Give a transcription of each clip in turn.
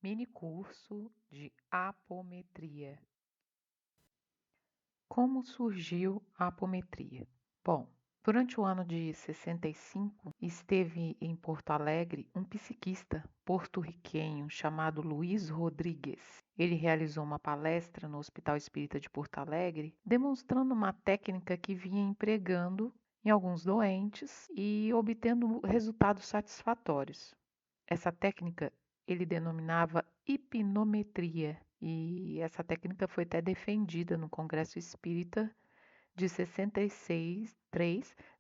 Mini curso de apometria. Como surgiu a apometria? Bom, durante o ano de 65, esteve em Porto Alegre um psiquista porto-riquenho chamado Luiz Rodrigues. Ele realizou uma palestra no Hospital Espírita de Porto Alegre, demonstrando uma técnica que vinha empregando em alguns doentes e obtendo resultados satisfatórios. Essa técnica ele denominava hipnometria, e essa técnica foi até defendida no Congresso Espírita de 66,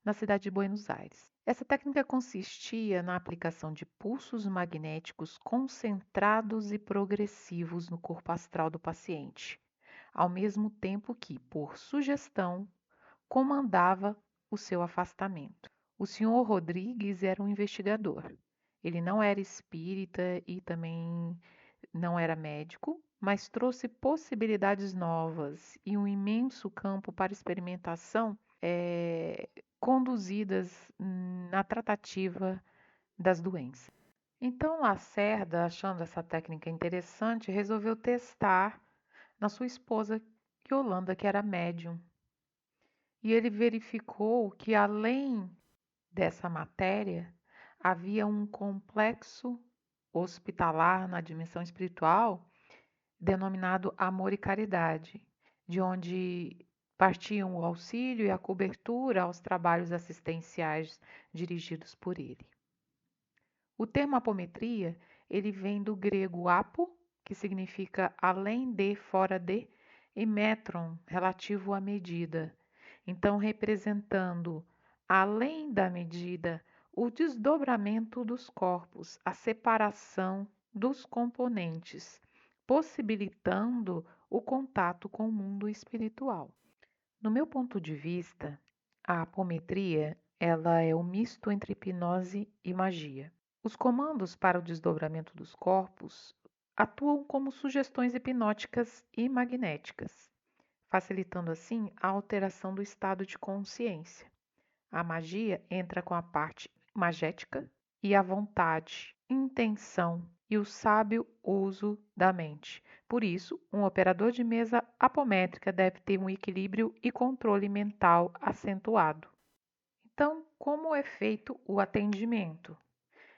na cidade de Buenos Aires. Essa técnica consistia na aplicação de pulsos magnéticos concentrados e progressivos no corpo astral do paciente, ao mesmo tempo que, por sugestão, comandava o seu afastamento. O senhor Rodrigues era um investigador. Ele não era espírita e também não era médico, mas trouxe possibilidades novas e um imenso campo para experimentação conduzidas na tratativa das doenças. Então, Lacerda, achando essa técnica interessante, resolveu testar na sua esposa Yolanda, que era médium. E ele verificou que, além dessa matéria, havia um complexo hospitalar na dimensão espiritual denominado Amor e Caridade, de onde partiam o auxílio e a cobertura aos trabalhos assistenciais dirigidos por ele. O termo apometria, ele vem do grego apo, que significa além de, fora de, e metron, relativo à medida. Então, representando além da medida o desdobramento dos corpos, a separação dos componentes, possibilitando o contato com o mundo espiritual. No meu ponto de vista, a apometria, ela é um misto entre hipnose e magia. Os comandos para o desdobramento dos corpos atuam como sugestões hipnóticas e magnéticas, facilitando assim a alteração do estado de consciência. A magia entra com a parte magética e a vontade, intenção e o sábio uso da mente. Por isso, um operador de mesa apométrica deve ter um equilíbrio e controle mental acentuado. Então, como é feito o atendimento?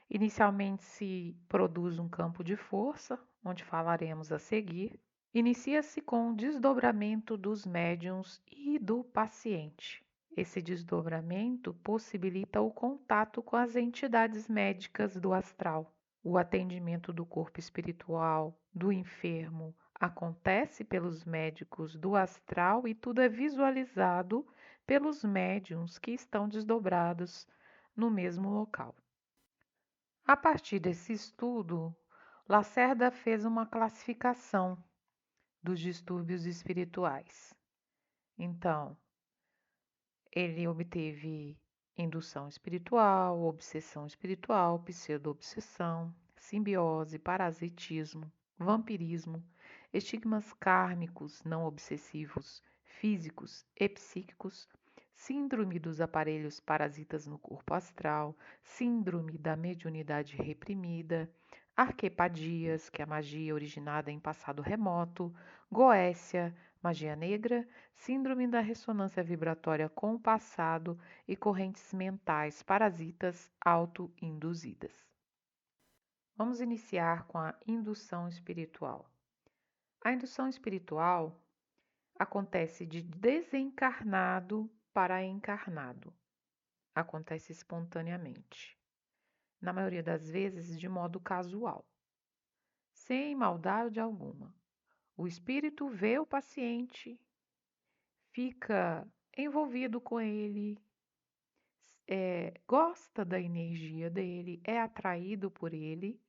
Inicialmente se produz um campo de força, onde falaremos a seguir. Inicia-se com o desdobramento dos médiuns e do paciente. Esse desdobramento possibilita o contato com as entidades médicas do astral. O atendimento do corpo espiritual do enfermo acontece pelos médicos do astral e tudo é visualizado pelos médiuns que estão desdobrados no mesmo local. A partir desse estudo, Lacerda fez uma classificação dos distúrbios espirituais. Então, ele obteve indução espiritual, obsessão espiritual, pseudo-obsessão, simbiose, parasitismo, vampirismo, estigmas kármicos não obsessivos, físicos e psíquicos, síndrome dos aparelhos parasitas no corpo astral, síndrome da mediunidade reprimida, arquepadias, que é a magia originada em passado remoto, goécia, magia negra, síndrome da ressonância vibratória com o passado e correntes mentais parasitas auto-induzidas. Vamos iniciar com a indução espiritual. A indução espiritual acontece de desencarnado para encarnado. Acontece espontaneamente. Na maioria das vezes, de modo casual, sem maldade alguma. O espírito vê o paciente, fica envolvido com ele, gosta da energia dele, é atraído por ele,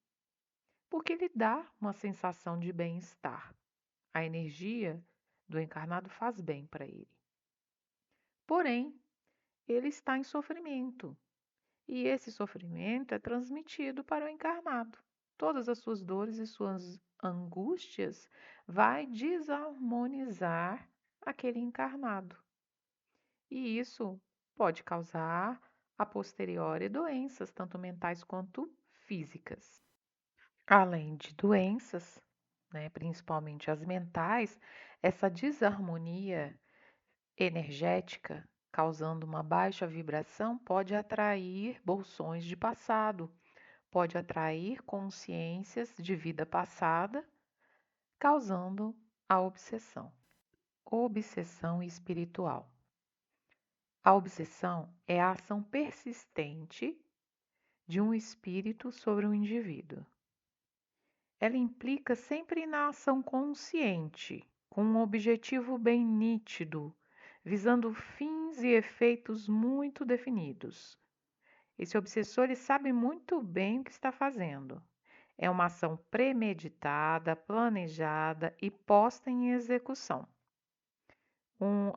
porque ele dá uma sensação de bem-estar. A energia do encarnado faz bem para ele. Porém, ele está em sofrimento, e esse sofrimento é transmitido para o encarnado. Todas as suas dores e suas angústias vai desarmonizar aquele encarnado. E isso pode causar a posteriori doenças, tanto mentais quanto físicas. Além de doenças, né, principalmente as mentais, essa desarmonia energética, causando uma baixa vibração, pode atrair bolsões de passado, pode atrair consciências de vida passada, causando a obsessão. Obsessão espiritual. A obsessão é a ação persistente de um espírito sobre um indivíduo. Ela implica sempre na ação consciente, com um objetivo bem nítido, visando fins e efeitos muito definidos. Esse obsessor ele sabe muito bem o que está fazendo. É uma ação premeditada, planejada e posta em execução.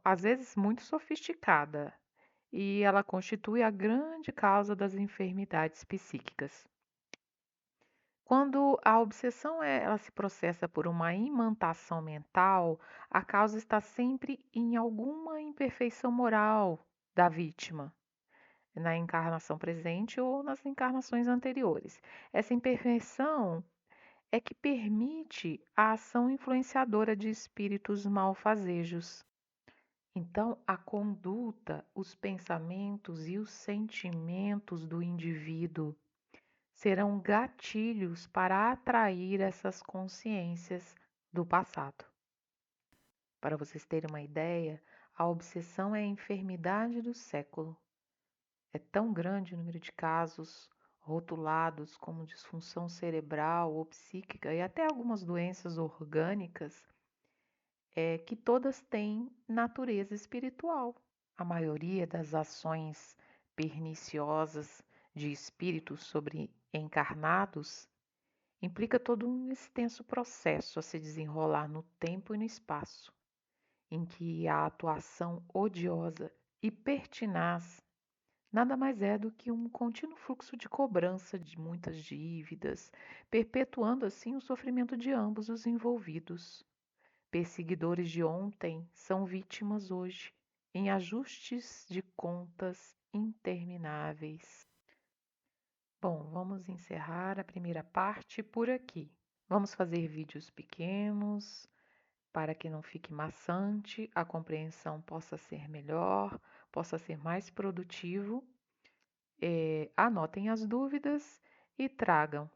Às vezes muito sofisticada, e ela constitui a grande causa das enfermidades psíquicas. Quando a obsessão ela se processa por uma imantação mental, a causa está sempre em alguma imperfeição moral da vítima, na encarnação presente ou nas encarnações anteriores. Essa imperfeição é que permite a ação influenciadora de espíritos malfazejos. Então, a conduta, os pensamentos e os sentimentos do indivíduo serão gatilhos para atrair essas consciências do passado. Para vocês terem uma ideia, a obsessão é a enfermidade do século. É tão grande o número de casos rotulados como disfunção cerebral ou psíquica e até algumas doenças orgânicas que todas têm natureza espiritual. A maioria das ações perniciosas de espíritos sobre encarnados implica todo um extenso processo a se desenrolar no tempo e no espaço, em que a atuação odiosa e pertinaz nada mais é do que um contínuo fluxo de cobrança de muitas dívidas, perpetuando assim o sofrimento de ambos os envolvidos. Perseguidores de ontem são vítimas hoje, em ajustes de contas intermináveis. Bom, vamos encerrar a primeira parte por aqui. Vamos fazer vídeos pequenos para que não fique maçante, a compreensão possa ser melhor, possa ser mais produtivo. Anotem as dúvidas e tragam